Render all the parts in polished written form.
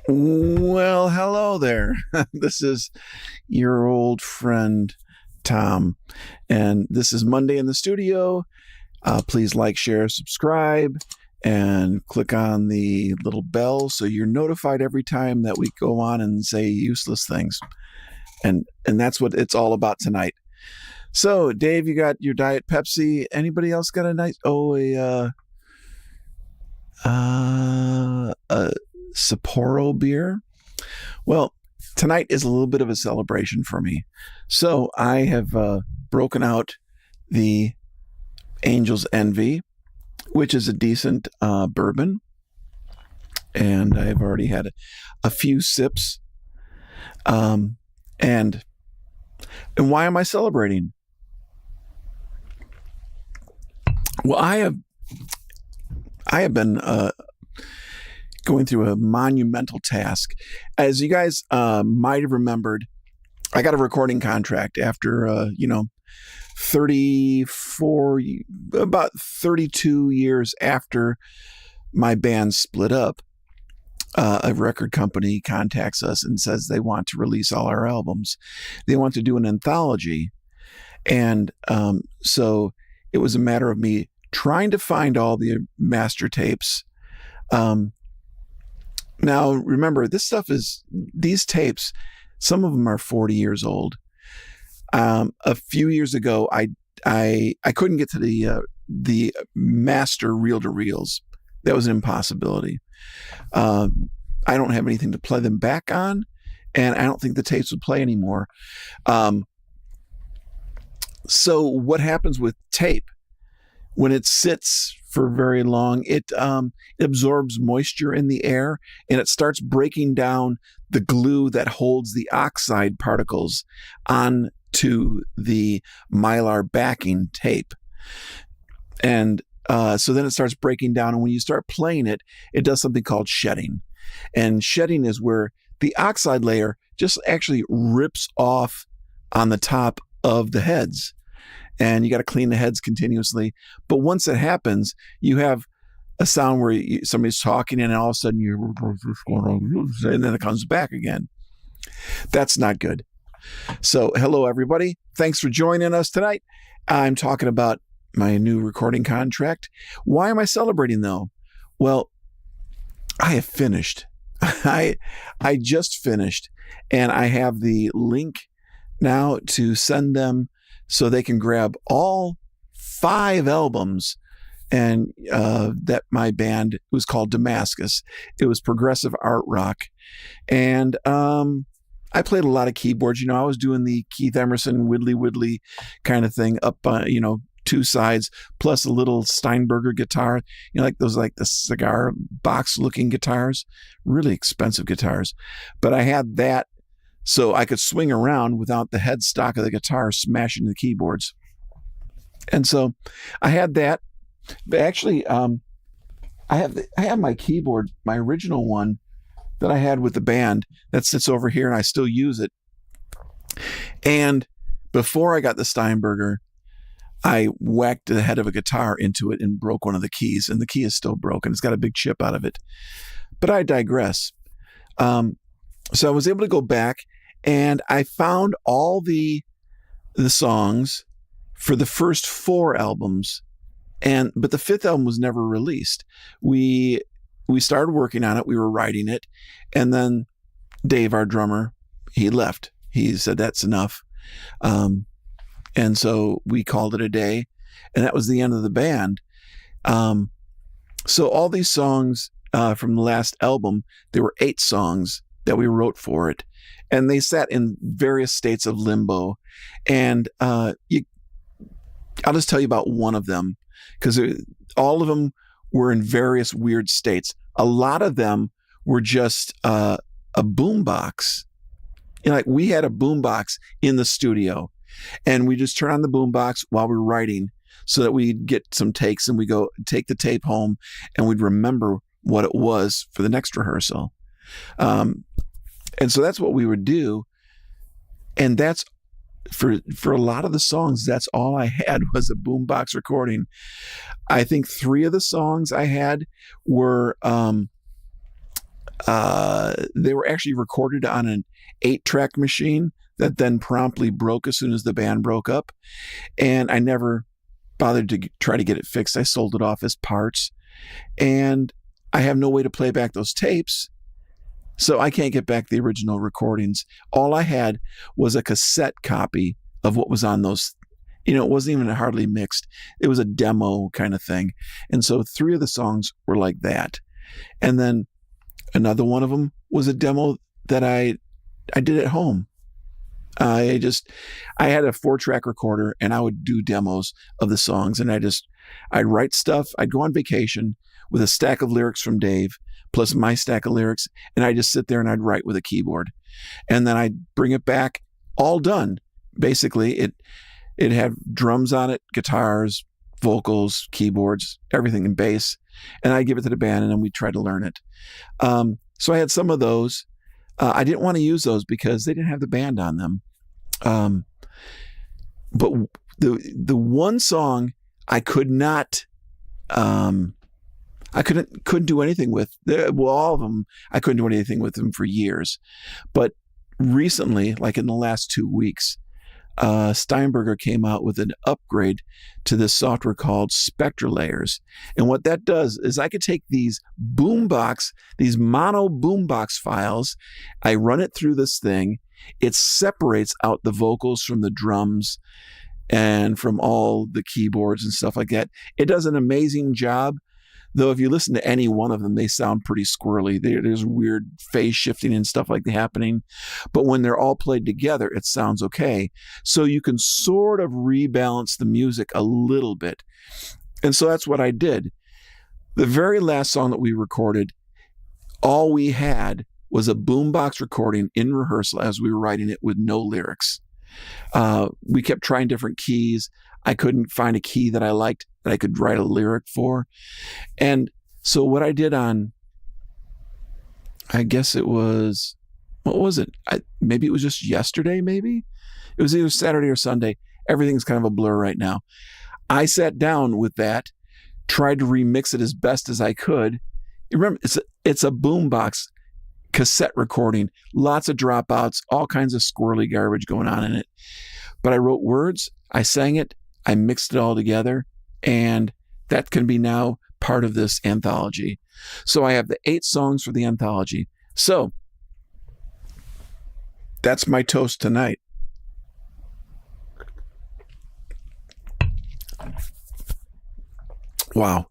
Well, hello there. This is your old friend Tom, and this is Monday in the studio. Please like, share, subscribe, and click on the little bell so you're notified every time that we go on and say useless things. And that's what it's all about tonight. So, Dave, you got your Diet Pepsi. Anybody else got a nice a Sapporo beer? Well, tonight is a little bit of a celebration for me. So I have broken out the Angel's Envy, which is a decent bourbon. And I've already had a few sips. And why am I celebrating? Well, I have been going through a monumental task. As you guys might have remembered, I got a recording contract after, about 32 years after my band split up. A record company contacts us and says they want to release all our albums. They want to do an anthology. And so it was a matter of me trying to find all the master tapes. Now, remember, these tapes, some of them are 40 years old. A few years ago, I couldn't get to the master reel-to-reels. That was an impossibility. I don't have anything to play them back on, and I don't think the tapes would play anymore. So what happens with tape? When it sits for very long, it absorbs moisture in the air, and it starts breaking down the glue that holds the oxide particles onto the mylar backing tape. And so then it starts breaking down, and when you start playing it, it does something called shedding. And shedding is where the oxide layer just actually rips off on the top of the heads. And you got to clean the heads continuously. But once it happens, you have a sound where somebody's talking and all of a sudden and then it comes back again. That's not good. So hello, everybody. Thanks for joining us tonight. I'm talking about my new recording contract. Why am I celebrating, though? Well, I have finished. I just finished, and I have the link now to send them so they can grab all 5 albums. And that my band was called Damascus. It was progressive art rock. And I played a lot of keyboards. I was doing the Keith Emerson Widdly kind of thing up, 2 sides, plus a little Steinberger guitar, like those, like the cigar box looking guitars, really expensive guitars. But I had that so I could swing around without the headstock of the guitar smashing the keyboards. And so I had that. But actually, I have my keyboard, my original one that I had with the band that sits over here, and I still use it. And before I got the Steinberger, I whacked the head of a guitar into it and broke one of the keys, and the key is still broken. It's got a big chip out of it. But I digress. So I was able to go back, and I found all the songs for the first 4 albums. But the 5th album was never released. We started working on it. We were writing it. And then Dave, our drummer, he left. He said, that's enough. And so we called it a day. And that was the end of the band. So all these songs from the last album, there were 8 songs that we wrote for it. And they sat in various states of limbo. And I'll just tell you about one of them, because all of them were in various weird states. A lot of them were just a boombox. Like we had a boombox in the studio, and we just turn on the boombox while we were writing so that we'd get some takes, and we go take the tape home and we'd remember what it was for the next rehearsal. And so that's what we would do. And that's for a lot of the songs, that's all I had was a boombox recording. I think 3 of the songs I had were They were actually recorded on an 8-track machine that then promptly broke as soon as the band broke up. And I never bothered to try to get it fixed. I sold it off as parts. And I have no way to play back those tapes. So I can't get back the original recordings. All I had was a cassette copy of what was on those. It wasn't even hardly mixed. It was a demo kind of thing. And so 3 of the songs were like that. And then another one of them was a demo that I did at home. I had a 4-track recorder and I would do demos of the songs, and I'd write stuff. I'd go on vacation with a stack of lyrics from Dave plus my stack of lyrics, and I'd just sit there and I'd write with a keyboard. And then I'd bring it back all done. Basically, it had drums on it, guitars, vocals, keyboards, everything, and bass. And I'd give it to the band and then we'd try to learn it. So I had some of those. I didn't want to use those because they didn't have the band on them. But the one song I could not, I couldn't do anything with. All of them, I couldn't do anything with them for years. But recently, like in the last 2 weeks, Steinberger came out with an upgrade to this software called Spectra Layers. And what that does is I could take these mono boombox files, I run it through this thing, it separates out the vocals from the drums and from all the keyboards and stuff like that. It does an amazing job. Though if you listen to any one of them, they sound pretty squirrely. There's weird phase shifting and stuff like that happening. But when they're all played together, it sounds okay. So you can sort of rebalance the music a little bit. And so that's what I did. The very last song that we recorded, all we had was a boombox recording in rehearsal as we were writing it with no lyrics. We kept trying different keys. I couldn't find a key that I liked that I could write a lyric for. And so what I did on, I guess it was, what was it? Maybe it was just yesterday, maybe? It was either Saturday or Sunday. Everything's kind of a blur right now. I sat down with that, tried to remix it as best as I could. You remember, it's a boombox cassette recording, lots of dropouts, all kinds of squirrely garbage going on in it. But I wrote words, I sang it, I mixed it all together, and that can be now part of this anthology. So I have the 8 songs for the anthology. So that's my toast tonight. Wow.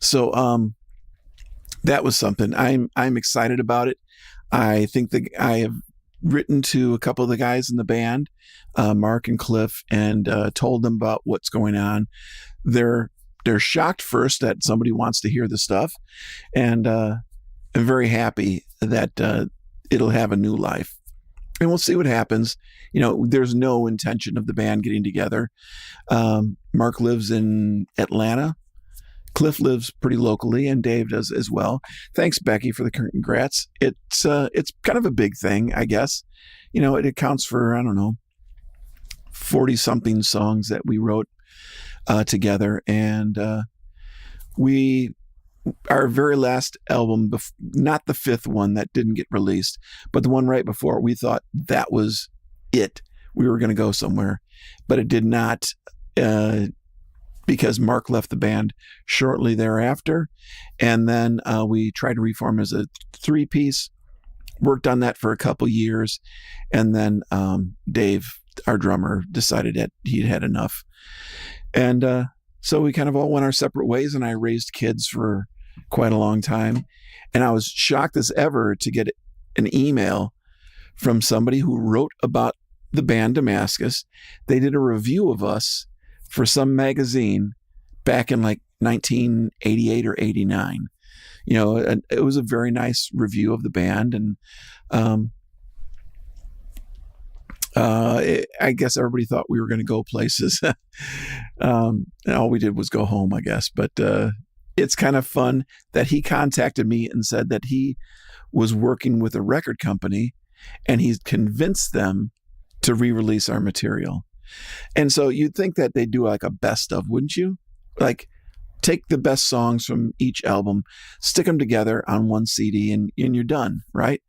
So that was something. I'm excited about it. I think that I have written to a couple of the guys in the band, Mark and Cliff, and told them about what's going on. They're shocked first that somebody wants to hear the stuff, and I'm very happy that it'll have a new life. And we'll see what happens. There's no intention of the band getting together. Mark lives in Atlanta. Cliff lives pretty locally, and Dave does as well. Thanks, Becky, for the congrats. It's kind of a big thing, I guess. It accounts for, 40-something songs that we wrote together. And our very last album, not the 5th one that didn't get released, but the one right before, we thought that was it. We were going to go somewhere, but it did not, because Mark left the band shortly thereafter. And then we tried to reform as a 3-piece, worked on that for a couple years. And then Dave, our drummer, decided that he'd had enough. And so we kind of all went our separate ways, and I raised kids for quite a long time. And I was shocked as ever to get an email from somebody who wrote about the band Damascus. They did a review of us for some magazine back in like 1988 or 89. And it was a very nice review of the band. And I guess everybody thought we were going to go places. And all we did was go home, I guess. But it's kind of fun that he contacted me and said that he was working with a record company and he's convinced them to re-release our material. And so you'd think that they'd do like a best of, wouldn't you? Like, take the best songs from each album, stick them together on one CD, and you're done, right?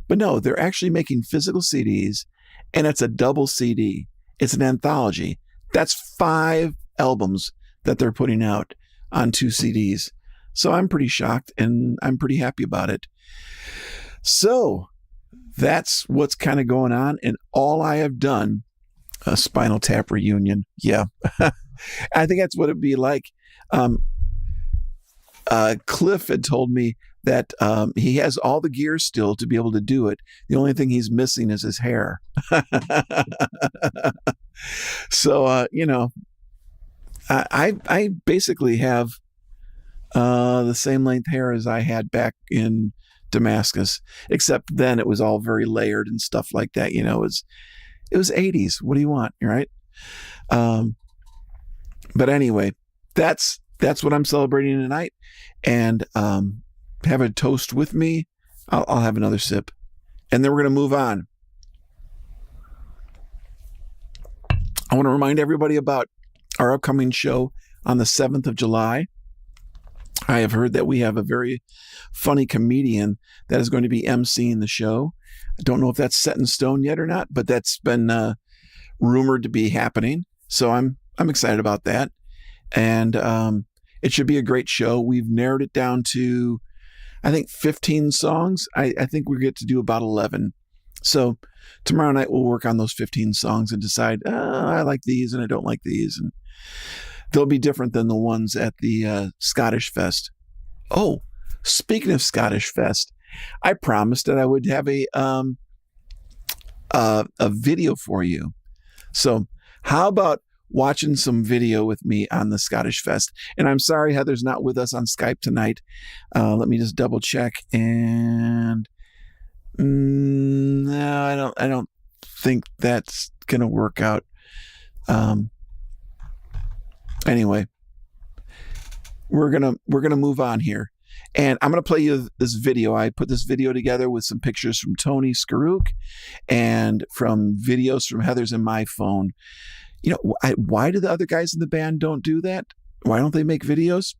But no, they're actually making physical CDs, and it's a double CD. It's an anthology. That's 5 albums that they're putting out on 2 CDs. So I'm pretty shocked, and I'm pretty happy about it. So that's what's kind of going on, and all I have done, a Spinal Tap reunion. Yeah. I think that's what it'd be like. Cliff had told me that he has all the gear still to be able to do it. The only thing he's missing is his hair. So, I basically have the same length hair as I had back in Damascus, except then it was all very layered and stuff like that. It was 80s. What do you want, right? But anyway, that's what I'm celebrating tonight. And have a toast with me. I'll have another sip, and then we're going to move on. I want to remind everybody about our upcoming show on the 7th of July. I have heard that we have a very funny comedian that is going to be emceeing the show. I don't know if that's set in stone yet or not, but that's been rumored to be happening. So I'm excited about that. And it should be a great show. We've narrowed it down to, I think, 15 songs. I think we get to do about 11. So tomorrow night we'll work on those 15 songs and decide, I like these and I don't like these. And they'll be different than the ones at the Scottishfest. Oh, speaking of Scottishfest, I promised that I would have a video for you. So how about watching some video with me on the Scottishfest? And I'm sorry Heather's not with us on Skype tonight. Let me just double check. And no, I don't think that's gonna work out. Anyway, we're gonna move on here, and I'm gonna play you this video. I put this video together with some pictures from Tony Skarouk and from videos from Heather's and my phone. Why do the other guys in the band don't do that? Why don't they make videos?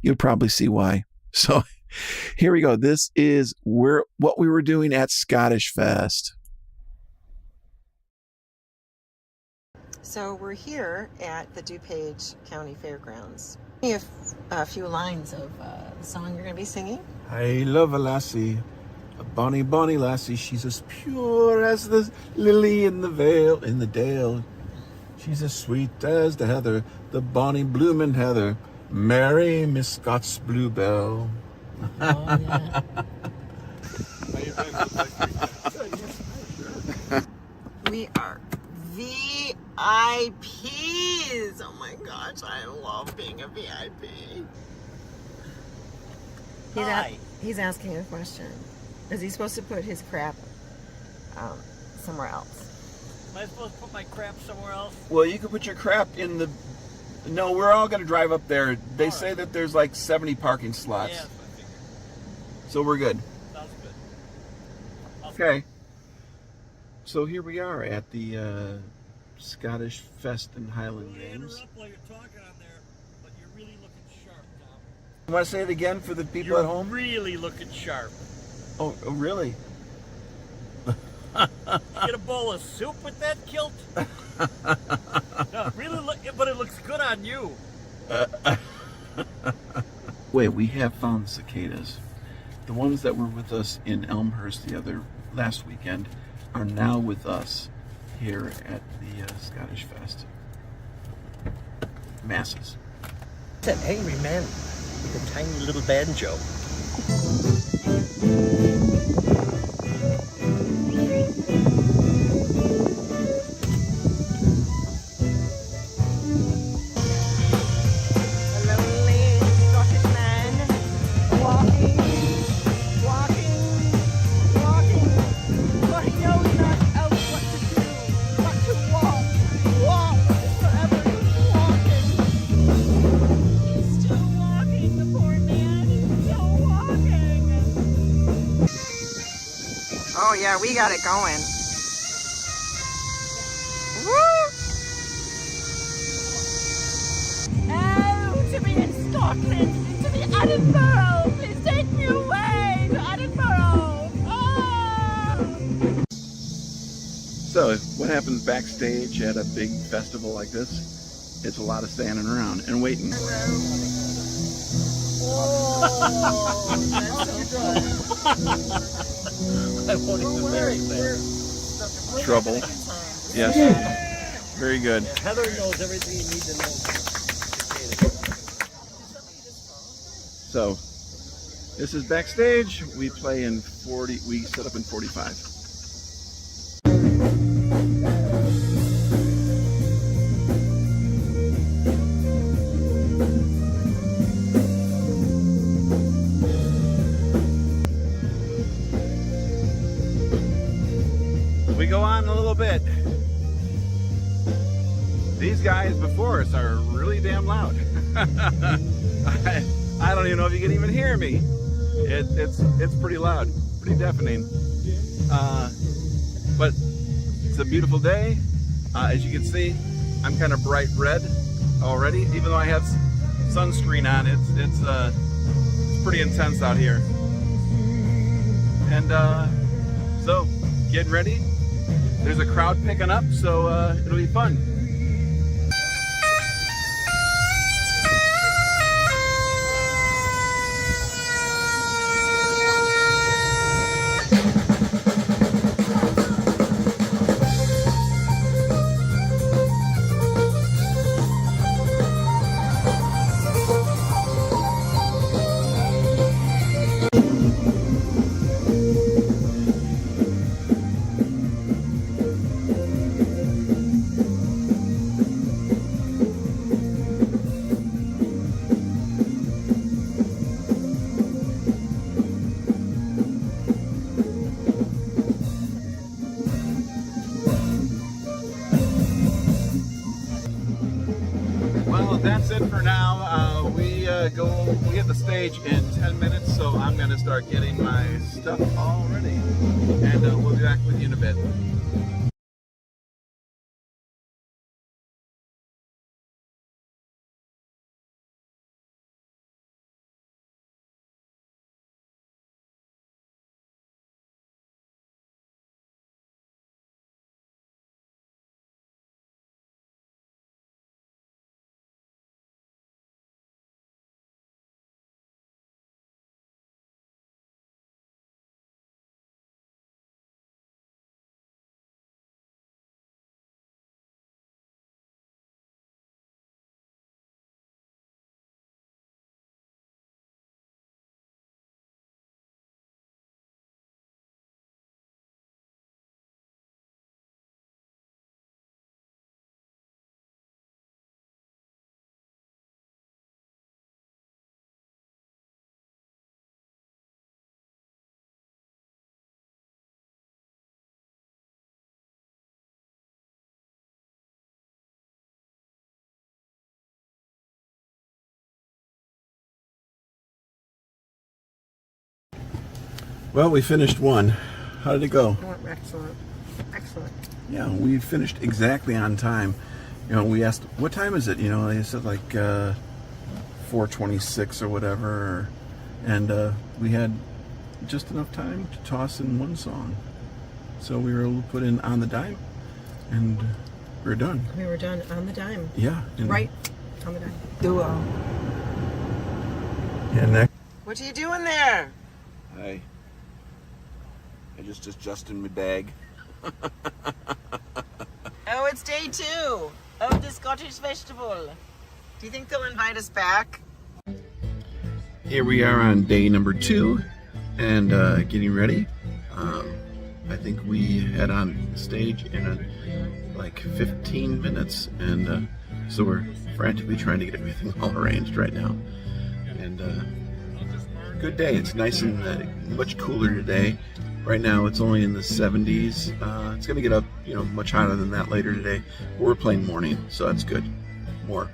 You'll probably see why. So here we go. This is what we were doing at Scottishfest. So we're here at the DuPage County Fairgrounds. We have a few lines of the song you're going to be singing. I love a lassie, a bonny, bonny lassie. She's as pure as the lily in the dale. She's as sweet as the heather, the bonny bloomin' heather. Mary, Miss Scott's bluebell. Oh, yeah. We are VIPs. Oh my gosh, I love being a VIP. He's asking a question. Is he supposed to put his crap somewhere else? Am I supposed to put my crap somewhere else? Well, you can put your crap in the... No, we're all going to drive up there. They say that there's like 70 parking slots. Yeah, that's what I figured. So we're good. Sounds good. Okay. So here we are at the Scottishfest Highland Games. Interrupt while you're talking on there, but you're really looking sharp, Tom. You want to say it again for the people at home? Really looking sharp. Oh, really? Get a bowl of soup with that kilt? No, really but it looks good on you. Wait, we have found cicadas. The ones that were with us in Elmhurst last weekend are now with us here at the Scottishfest. Masses. It's an angry man with a tiny little banjo. Oh yeah, we got it going. Woo! Oh, to be in Scotland. Edinburgh! Please take me away to Edinburgh! Oh! So, what happens backstage at a big festival like this? It's a lot of standing around and waiting. Oh, that's so I won't even marry that. fun. Trouble. Yes. Very good. Heather knows everything you need to know. So, this is backstage. We play in 40, we set up in 45. We go on a little bit. These guys before us are really damn loud. I don't even know if you can even hear me. It's pretty loud, pretty deafening. But it's a beautiful day. As you can see, I'm kind of bright red already, even though I have sunscreen on. It's pretty intense out here. And so, getting ready. There's a crowd picking up, so it'll be fun. Well, that's it for now. We hit the stage in 10 minutes, so I'm gonna start getting my stuff all ready, and we'll be back with you in a bit. Well, we finished one. How did it go? Oh, excellent. Excellent. Yeah, we finished exactly on time. You know, we asked, what time is it? You know, they said like 4:26 or whatever. And we had just enough time to toss in one song. So we were able to put in On the Dime, and we're done. We were done on the dime. Yeah. Right on the dime. Duo. Yeah, next. What are you doing there? Hi. I just adjusted my bag. Oh, it's day 2 of the Scottish Festival. Do you think they'll invite us back? Here we are on day number 2 and getting ready. I think we head on stage in like 15 minutes, and so we're frantically trying to get everything all arranged right now. And good day. It's nice and much cooler today. Right now it's only in the 70s. It's going to get up, you know, much hotter than that later today. But we're playing morning, so that's good. More.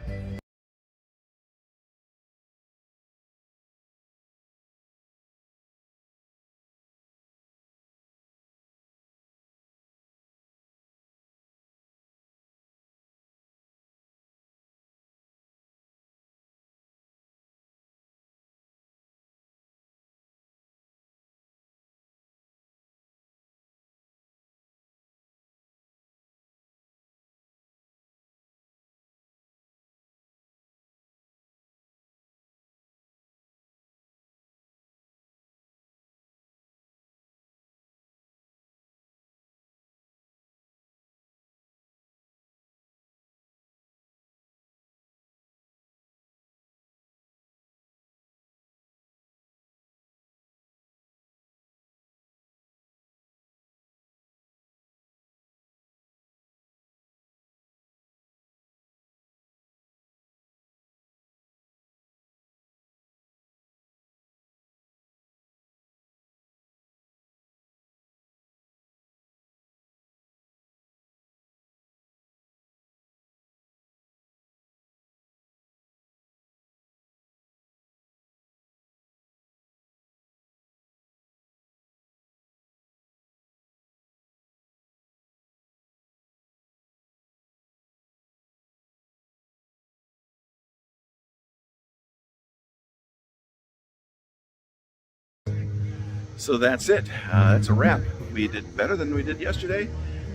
So that's it. That's a wrap. We did better than we did yesterday.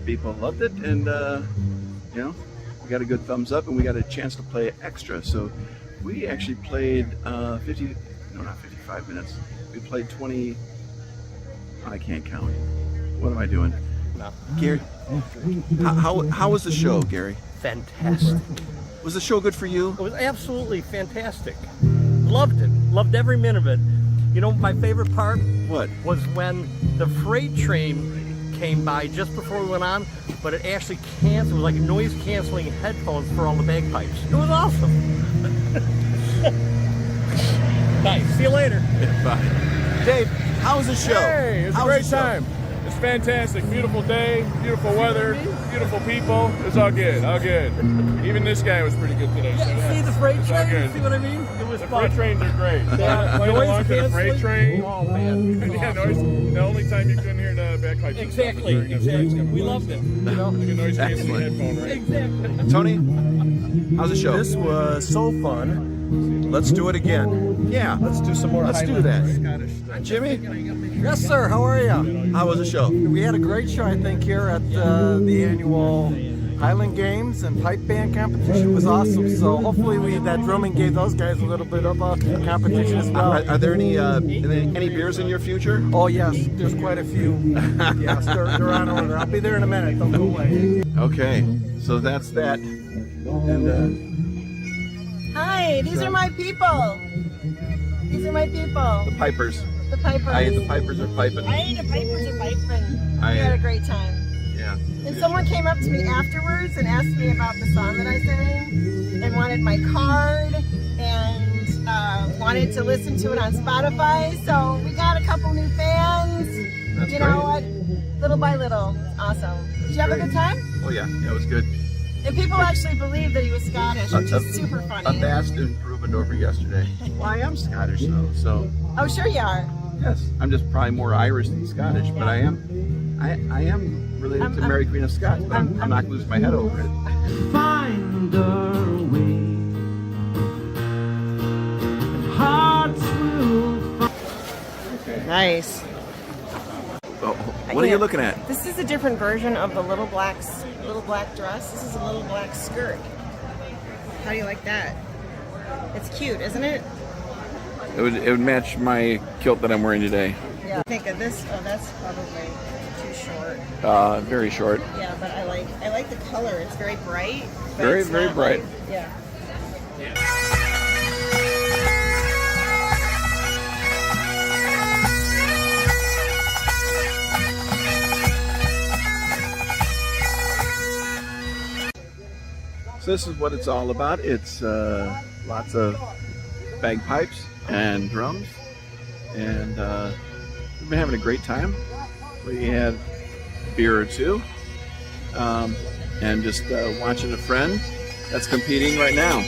People loved it, and you know, we got a good thumbs up, and we got a chance to play extra. So we actually played 55 minutes. We played 20. I can't count. What am I doing? No. Gary, how was the show, Gary? Fantastic. Was the show good for you? It was absolutely fantastic. Loved it. Loved every minute of it. You know, my favorite part What? was when the freight train came by just before we went on, but it actually canceled. It was like noise canceling headphones for all the bagpipes. It was awesome. Nice. See you later. Bye. Dave, how was the show? Hey, it's a How was great the show? time. It's fantastic. Beautiful day, beautiful weather, beautiful people. It's all good, all good. Even this guy was pretty good today. so Yeah, see the freight it's all train? good. See what I mean? It was The fun. freight trains are great. Yeah, Playing noise along to the freight canceling. train. Oh man. Yeah, noise. The only time you couldn't hear the bagpipes. and stuff was Exactly. during those trains Exactly. coming We by. loved it. You know? Like a noise canceling Excellent. headphone, right? Exactly. Tony, how's the show? This was so fun. Let's do it again. Yeah, Let's do some more. let's do Highland. that. Jimmy, Yes, sir. How are you? how was the show? We had a great show, I think, here at the annual Highland Games, and pipe band competition was awesome. So hopefully that drumming gave those guys a little bit of a competition as well. Are there any beers in your future? Oh yes, there's quite a few. Yes, they're on order. I'll be there in a minute. Don't go away. Okay, so that's that. And Hi, these are my people. These are my people. the pipers. The pipers. The pipers are piping. The pipers are piping. I- We had a great time. Yeah. And someone came up to me afterwards and asked me about the song that I sang and wanted my card and wanted to listen to it on Spotify. So we got a couple new fans. That's You know great. what? Little by little. Awesome. Did you have a good time? Oh yeah, it was good. And people actually believed that he was Scottish, which is super A funny. vast improvement over yesterday. Well, I am Scottish though, so Oh, sure you are. yes, I'm just probably more Irish than Scottish, but I am related to I'm- Mary Queen of Scots. But I'm not losing my head over it. Find our way. Hearts will Nice. Oh, what are you Yeah. looking at? This is a different version of the little black dress. This is a little black skirt. How do you like that? It's cute, isn't it? It would match my kilt that I'm wearing today. Yeah. Think of this. Oh, that's probably too short. Very short. Yeah, but I like the color. It's very bright. but Very, it's very not bright. like- yeah. So this is what it's all about. It's lots of bagpipes and drums, and we've been having a great time. We had a beer or two, and just watching a friend that's competing right now.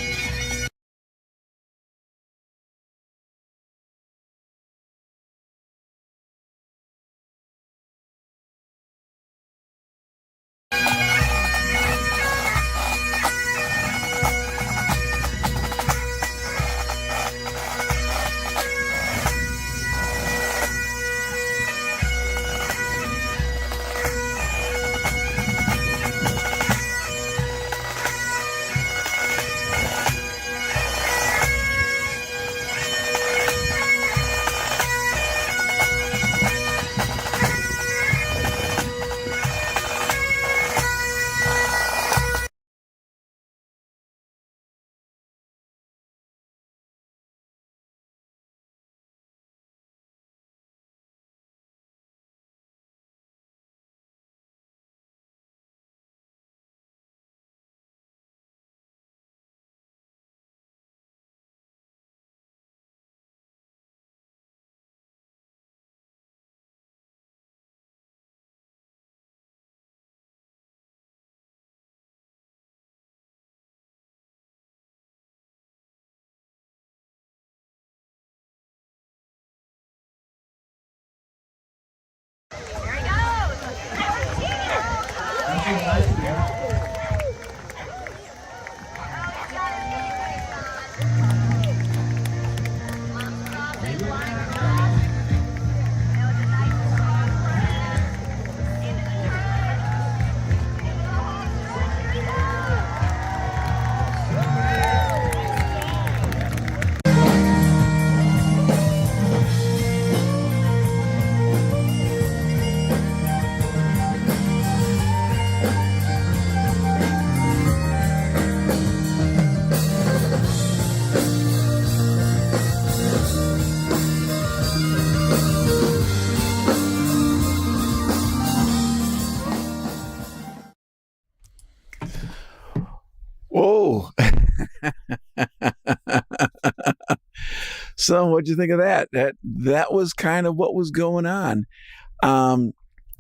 So what'd you think of that? That was kind of what was going on.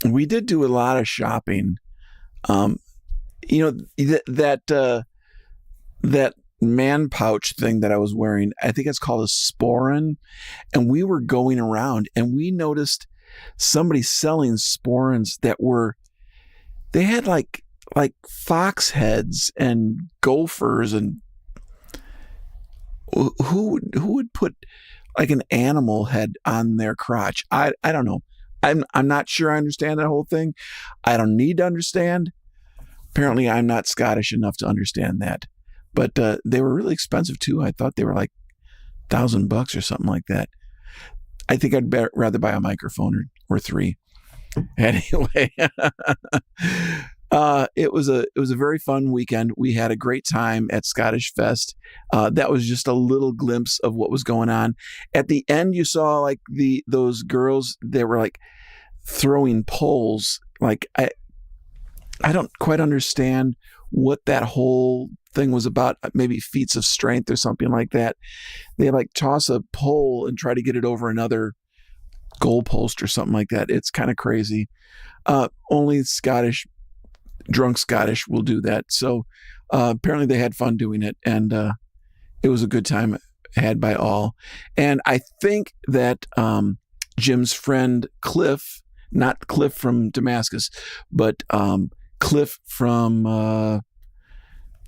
We did do a lot of shopping. That man pouch thing that I was wearing, I think it's called a sporran. And we were going around and we noticed somebody selling sporrans they had like fox heads and gophers, and who would put like an animal head on their crotch? I don't know. I'm not sure I understand that whole thing. I don't need to understand. Apparently, I'm not Scottish enough to understand that. But they were really expensive too. I thought they were like $1,000 or something like that. I think I'd rather buy a microphone or three. Anyway, it was a very fun weekend. We had a great time at Scottishfest. That was just a little glimpse of what was going on. At the end, you saw like those girls. They were like throwing poles. Like I don't quite understand what that whole thing was about. Maybe feats of strength or something like that. They like toss a pole and try to get it over another goalpost or something like that. It's kind of crazy. Only drunk Scottish will do that. So apparently they had fun doing it, and it was a good time had by all. And I think that Jim's friend Cliff, not Cliff from Damascus, but Cliff from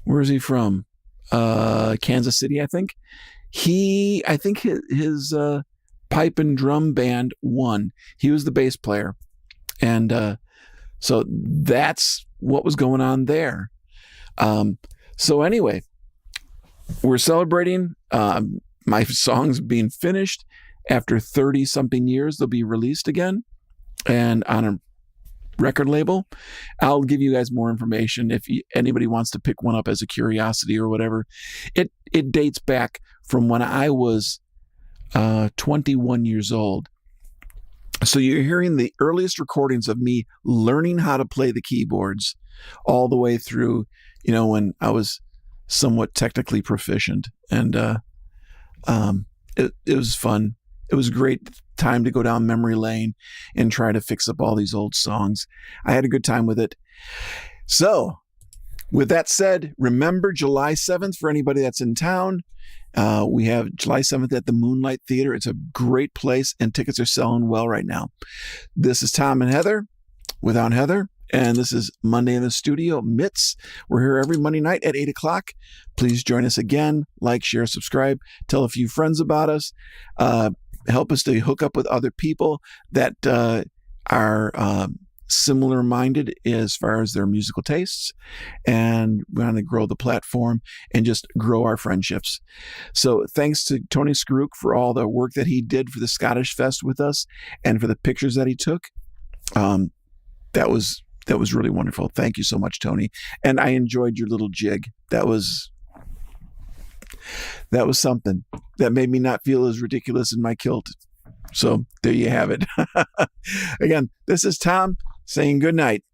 where is he from? Kansas City, I think. I think his pipe and drum band won. He was the bass player, and so that's what was going on there. So anyway, we're celebrating my songs being finished. After 30-something years, they'll be released again and on a record label. I'll give you guys more information if anybody wants to pick one up as a curiosity or whatever. It dates back from when I was 21 years old. So you're hearing the earliest recordings of me learning how to play the keyboards all the way through, when I was somewhat technically proficient. And it was fun. It was a great time to go down memory lane and try to fix up all these old songs. I had a good time with it. So with that said, remember July 7th for anybody that's in town. We have July 7th at the Moonlight Theater. It's a great place and tickets are selling well right now. This is Tom and Heather without Heather. And this is Monday in the Studio, Mitts. We're here every Monday night at 8 o'clock. Please join us again. Like, share, subscribe. Tell a few friends about us. Help us to hook up with other people that are similar-minded as far as their musical tastes. And we want to grow the platform and just grow our friendships. So thanks to Tony Skarouk for all the work that he did for the Scottishfest with us and for the pictures that he took. That was really wonderful. Thank you so much, Tony. And I enjoyed your little jig. That was something that made me not feel as ridiculous in my kilt. So there you have it. Again, this is Tom saying good night.